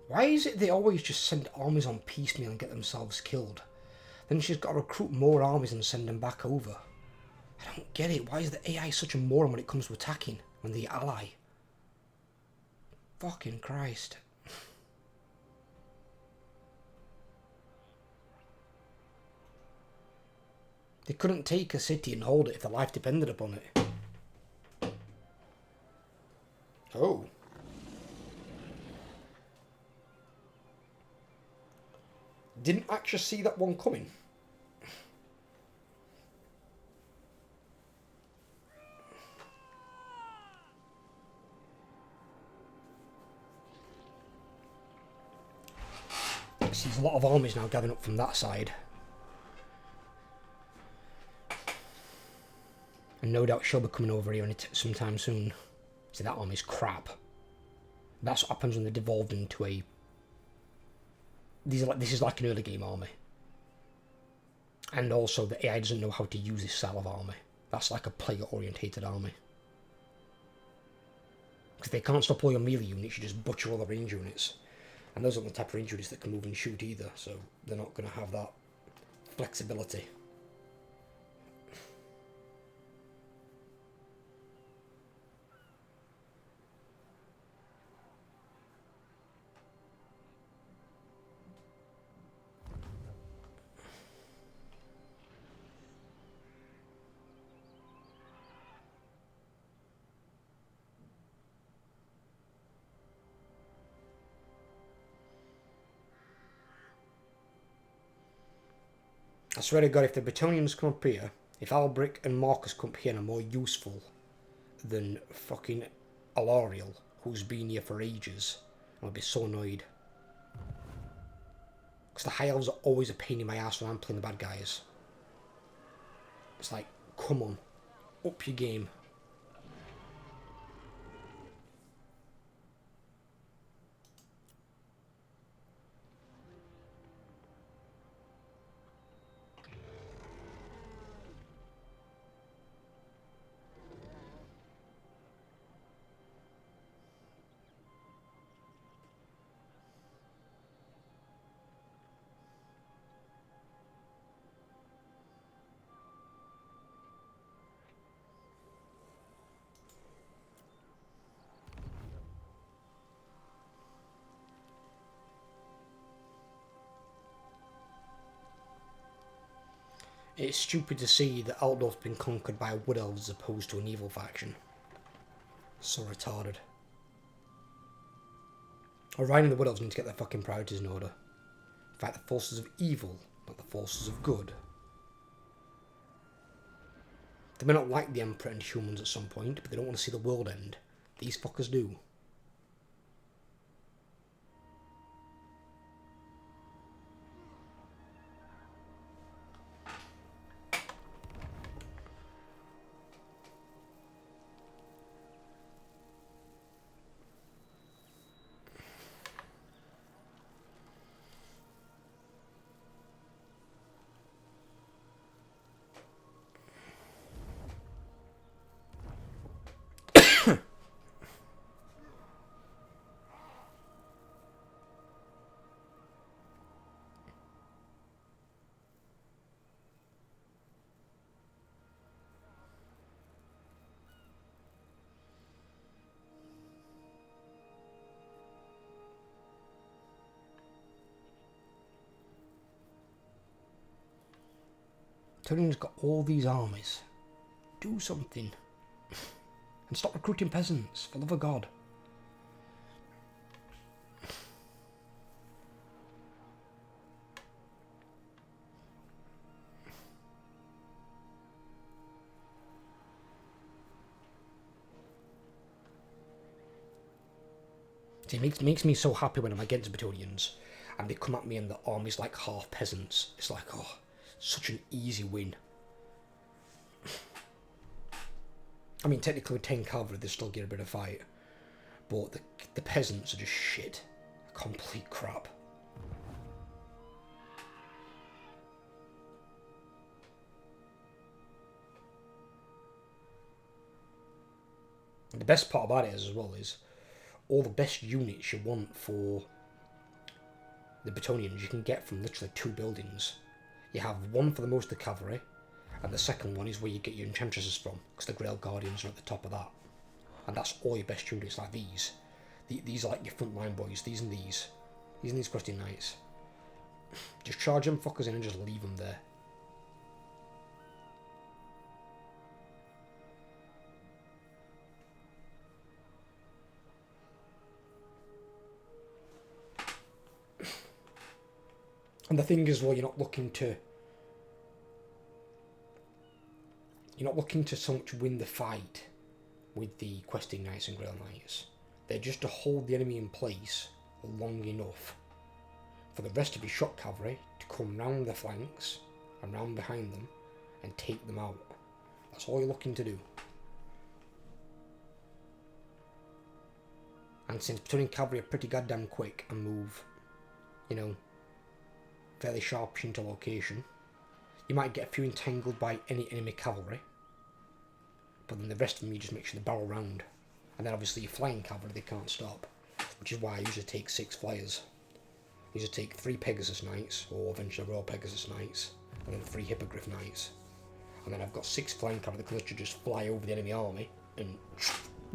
[SPEAKER 1] Why is it they always just send armies on piecemeal and get themselves killed? Then she's got to recruit more armies and send them back over. I don't get it. Why is the AI such a moron when it comes to attacking, when they ally? Fucking Christ. They couldn't take a city and hold it if their life depended upon it. Oh. Didn't actually see that one coming. See, there's a lot of armies now gathering up from that side. And no doubt she'll be coming over here sometime soon. See, that army's crap. That's what happens when they're devolved into a... This is like an early game army. And also the AI doesn't know how to use this style of army. That's like a player orientated army. Because they can't stop all your melee units, you just butcher all the range units. And those aren't the type of range units that can move and shoot either, so they're not going to have that flexibility. I swear to God, if the Bretonians come up here, if Albric and Marcus come up here and are more useful than fucking Alariel, who's been here for ages, I'll be so annoyed. Because the High Elves are always a pain in my ass when I'm playing the bad guys. It's like, come on, up your game. It's stupid to see that Altdorf's been conquered by Wood Elves as opposed to an evil faction. So retarded. Orion and the Wood Elves need to get their fucking priorities in order. Fight the forces of evil, not the forces of good. They may not like the Emperor and humans at some point, but they don't want to see the world end. These fuckers do. Tyrion's got all these armies. Do something. And stop recruiting peasants, for the love of God. See, it makes me so happy when I'm against Bretonians and they come at me and the army's like half peasants. It's like, oh, such an easy win. I mean, technically with 10 cavalry, they still get a bit of fight. But the peasants are just shit. Complete crap. And the best part about it as well is all the best units you want for the Bretonians you can get from literally 2 buildings. You have one for the most of the cavalry, and the second one is where you get your enchantresses from, because the Grail Guardians are at the top of that. And that's all your best units, like these. These are like your frontline boys, these and these. These and these Questing Knights. Just charge them fuckers in and just leave them there. And the thing is, well, you're not looking to so much win the fight with the questing knights and grail knights. They're just to hold the enemy in place long enough for the rest of your shock cavalry to come round the flanks and round behind them and take them out. That's all you're looking to do. And since Praetorian cavalry are pretty goddamn quick and move, you know, fairly sharpish into location, you might get a few entangled by any enemy cavalry, but then the rest of them you just make sure they barrel round. And then obviously your flying cavalry they can't stop, which is why I usually take 6 flyers. I usually take 3 Pegasus Knights, or eventually Royal Pegasus Knights, and then 3 Hippogriff Knights. And then I've got 6 flying cavalry that can literally just fly over the enemy army and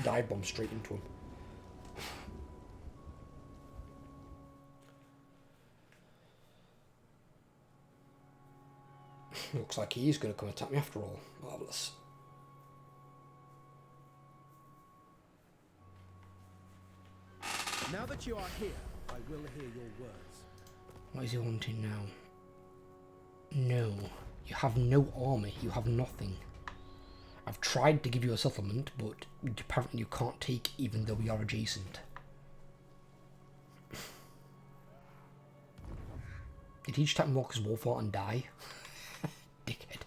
[SPEAKER 1] dive bomb straight into them. Looks like he is going to come attack me after all. Marvellous.
[SPEAKER 4] Now that you are here, I will hear your words.
[SPEAKER 1] What is he wanting now? No. You have no army. You have nothing. I've tried to give you a settlement, but apparently you can't take even though we are adjacent. Did he just attack Morcus Wolfart and die? Dickhead.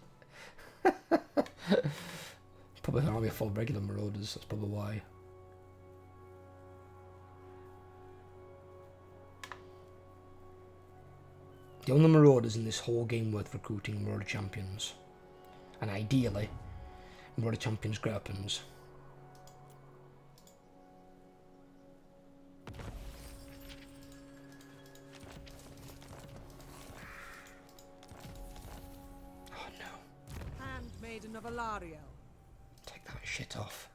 [SPEAKER 1] Probably an army full of regular marauders, that's probably why. The only marauders in this whole game worth recruiting are Marauder Champions. And ideally, Marauder Champions Grappins. Oh no.
[SPEAKER 3] Handmaiden of Alariel.
[SPEAKER 1] Take that shit off.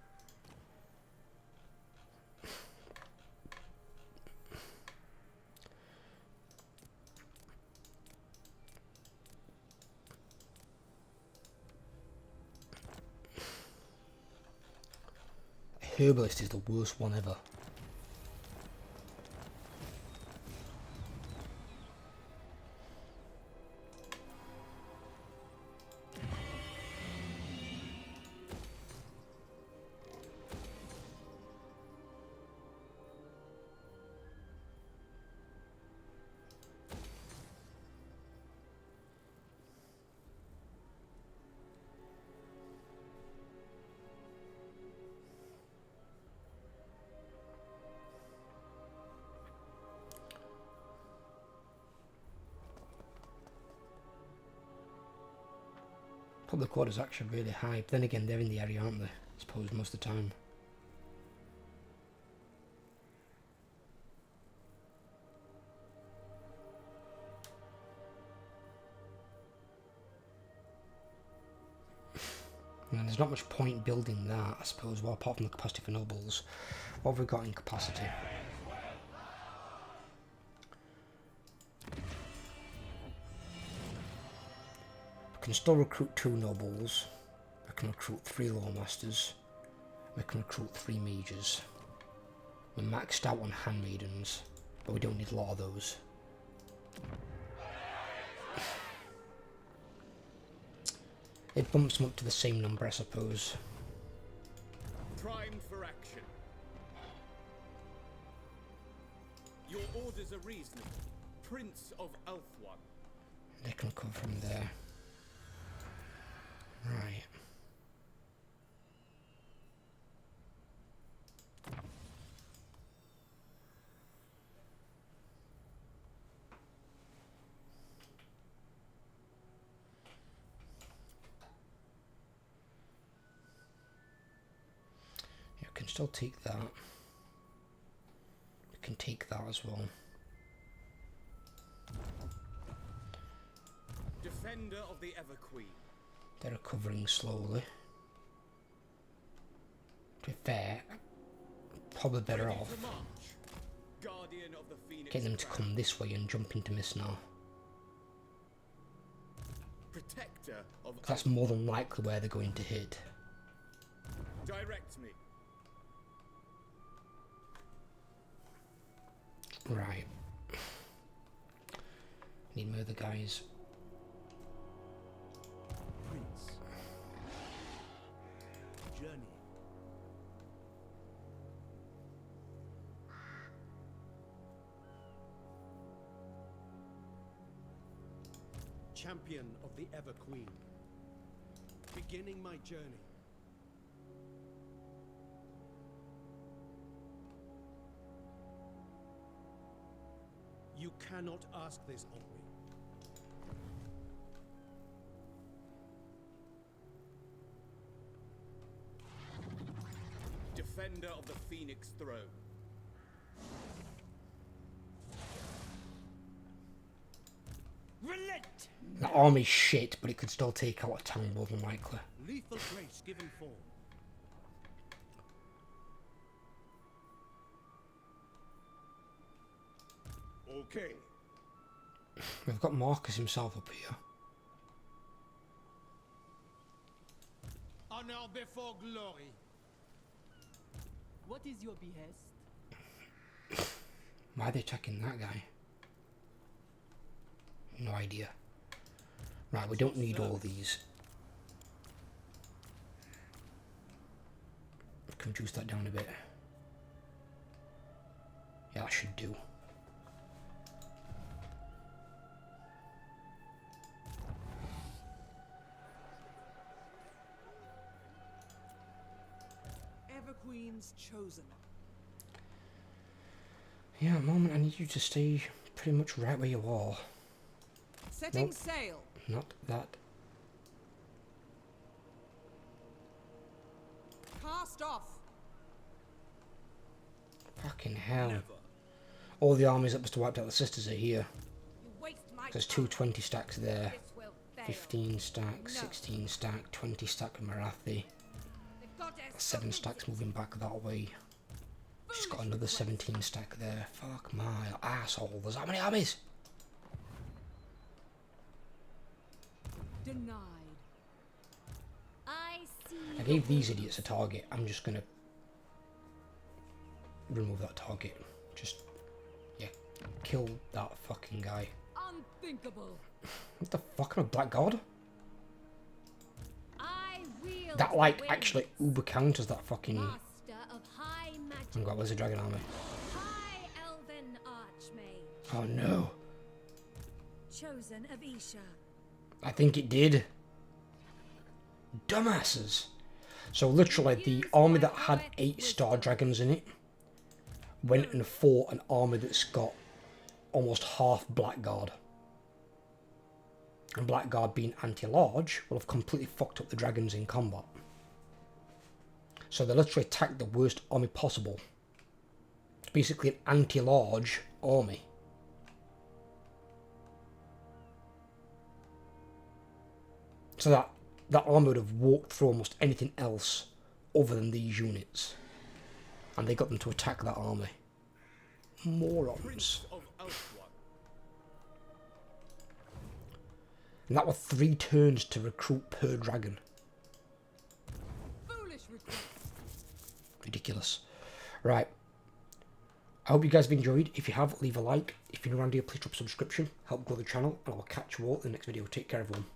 [SPEAKER 1] Herbalist is the worst one ever. Public order's actually really high, but then again they're in the area, aren't they? I suppose most of the time. And there's not much point building that, I suppose, well, apart from the capacity for nobles. What have we got in capacity? We can still recruit 2 nobles. We can recruit 3 lawmasters. We can recruit 3 mages. We're maxed out on handmaidens, but we don't need a lot of those. It bumps them up to the same number, I suppose.
[SPEAKER 2] Primed for action. Your orders are reasonable. Prince of Elfwan.
[SPEAKER 1] They can come from there. Right. You can still take that. You can take that as well.
[SPEAKER 2] Defender of the Everqueen.
[SPEAKER 1] They're recovering slowly. To be fair, probably better
[SPEAKER 2] Ready
[SPEAKER 1] off
[SPEAKER 2] to march. Guardian of the Phoenix
[SPEAKER 1] getting them to
[SPEAKER 2] Crown.
[SPEAKER 1] come this way and jump into Misnar.
[SPEAKER 2] Protector of
[SPEAKER 1] That's more than likely where they're going to hit.
[SPEAKER 2] Direct me.
[SPEAKER 1] Right. Need need my other guys.
[SPEAKER 4] Prince. Journey. Champion of the Ever Queen. Beginning my journey. You cannot ask this of me.
[SPEAKER 2] Defender of the Phoenix Throne.
[SPEAKER 3] Relent!
[SPEAKER 1] The army's shit, but it could still take out a town more than likely.
[SPEAKER 4] Lethal grace given form.
[SPEAKER 2] Okay.
[SPEAKER 1] We've got Marcus himself up here.
[SPEAKER 4] Honor before glory.
[SPEAKER 3] What is your behest?
[SPEAKER 1] Why are they attacking that guy? No idea. Right, we don't need all these. Can we juice that down a bit? Yeah, that should do.
[SPEAKER 3] Ever Queen's chosen.
[SPEAKER 1] Yeah, at the moment I need you to stay pretty much right where you are.
[SPEAKER 3] Setting
[SPEAKER 1] Nope.
[SPEAKER 3] sail.
[SPEAKER 1] Not that.
[SPEAKER 3] Cast off.
[SPEAKER 1] Fucking hell.
[SPEAKER 2] Never.
[SPEAKER 1] All the armies that must have wiped out the sisters are here.
[SPEAKER 3] You waste my
[SPEAKER 1] There's
[SPEAKER 3] time.
[SPEAKER 1] 220 stacks there.
[SPEAKER 3] This will fail.
[SPEAKER 1] 15 stack,
[SPEAKER 3] No.
[SPEAKER 1] 16 stack, 20 stack of Marathi.
[SPEAKER 3] The goddess
[SPEAKER 1] 7 stacks moving back that way. She's got another 17 stack there. Fuck my asshole. There's how many armies?
[SPEAKER 3] denied.
[SPEAKER 5] I see.
[SPEAKER 1] I gave these idiots a target. I'm just gonna remove that target. Just, yeah, kill that fucking guy.
[SPEAKER 3] Unthinkable.
[SPEAKER 1] What the fuck? I'm a black god?
[SPEAKER 5] I wield
[SPEAKER 1] That, like,
[SPEAKER 5] winds.
[SPEAKER 1] actually uber counters that fucking...
[SPEAKER 5] Master of high magic.
[SPEAKER 1] Oh god, where's the dragon army?
[SPEAKER 5] High elven archmage.
[SPEAKER 1] Oh no.
[SPEAKER 5] Chosen of Isha.
[SPEAKER 1] I think it did. Dumbasses. So literally, the army that had 8 star dragons in it went and fought an army that's got almost half Blackguard. And Blackguard being anti-large will have completely fucked up the dragons in combat. So they literally attacked the worst army possible. It's basically an anti-large army. So that army would have walked through almost anything else other than these units. And they got them to attack that army. Morons.
[SPEAKER 2] Prince of Elfwan.
[SPEAKER 1] And that were 3 turns to recruit per dragon.
[SPEAKER 3] Foolish request.
[SPEAKER 1] Ridiculous. Right. I hope you guys have enjoyed. If you have, leave a like. If you're new around here, please drop a subscription. Help grow the channel. And I will catch you all in the next video. Take care, everyone.